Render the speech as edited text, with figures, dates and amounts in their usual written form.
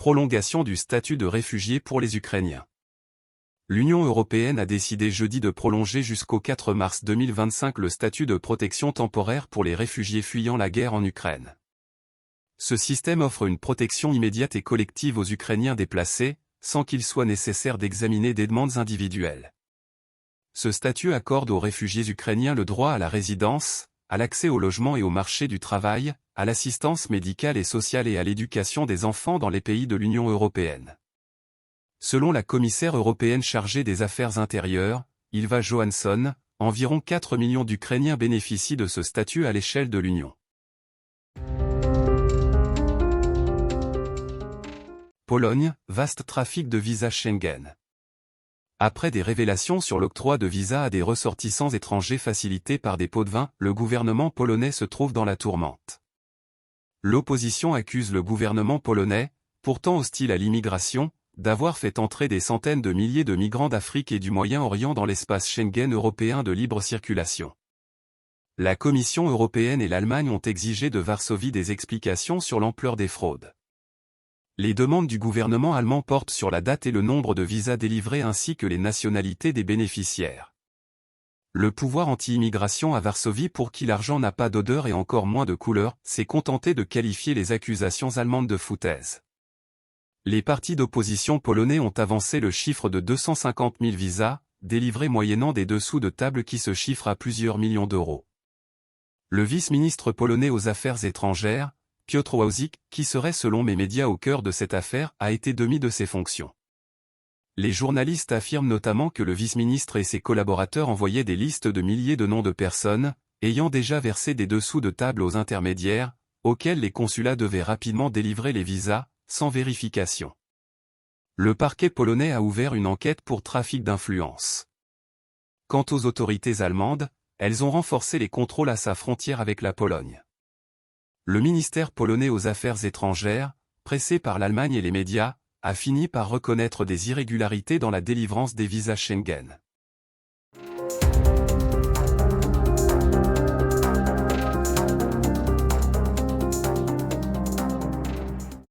Prolongation du statut de réfugié pour les Ukrainiens. L'Union européenne a décidé jeudi de prolonger jusqu'au 4 mars 2025 le statut de protection temporaire pour les réfugiés fuyant la guerre en Ukraine. Ce système offre une protection immédiate et collective aux Ukrainiens déplacés, sans qu'il soit nécessaire d'examiner des demandes individuelles. Ce statut accorde aux réfugiés ukrainiens le droit à la résidence, à l'accès au logement et au marché du travail, à l'assistance médicale et sociale et à l'éducation des enfants dans les pays de l'Union européenne. Selon la commissaire européenne chargée des affaires intérieures, Ylva Johansson, environ 4 millions d'Ukrainiens bénéficient de ce statut à l'échelle de l'Union. Pologne, vaste trafic de visas Schengen. Après des révélations sur l'octroi de visas à des ressortissants étrangers facilités par des pots de vin, le gouvernement polonais se trouve dans la tourmente. L'opposition accuse le gouvernement polonais, pourtant hostile à l'immigration, d'avoir fait entrer des centaines de milliers de migrants d'Afrique et du Moyen-Orient dans l'espace Schengen européen de libre circulation. La Commission européenne et l'Allemagne ont exigé de Varsovie des explications sur l'ampleur des fraudes. Les demandes du gouvernement allemand portent sur la date et le nombre de visas délivrés ainsi que les nationalités des bénéficiaires. Le pouvoir anti-immigration à Varsovie, pour qui l'argent n'a pas d'odeur et encore moins de couleur, s'est contenté de qualifier les accusations allemandes de foutaise. Les partis d'opposition polonais ont avancé le chiffre de 250 000 visas, délivrés moyennant des dessous de table qui se chiffrent à plusieurs millions d'euros. Le vice-ministre polonais aux Affaires étrangères, Piotr Wawzik, qui serait selon mes médias au cœur de cette affaire, a été démis de ses fonctions. Les journalistes affirment notamment que le vice-ministre et ses collaborateurs envoyaient des listes de milliers de noms de personnes, ayant déjà versé des dessous de table aux intermédiaires, auxquels les consulats devaient rapidement délivrer les visas, sans vérification. Le parquet polonais a ouvert une enquête pour trafic d'influence. Quant aux autorités allemandes, elles ont renforcé les contrôles à sa frontière avec la Pologne. Le ministère polonais aux Affaires étrangères, pressé par l'Allemagne et les médias, a fini par reconnaître des irrégularités dans la délivrance des visas Schengen.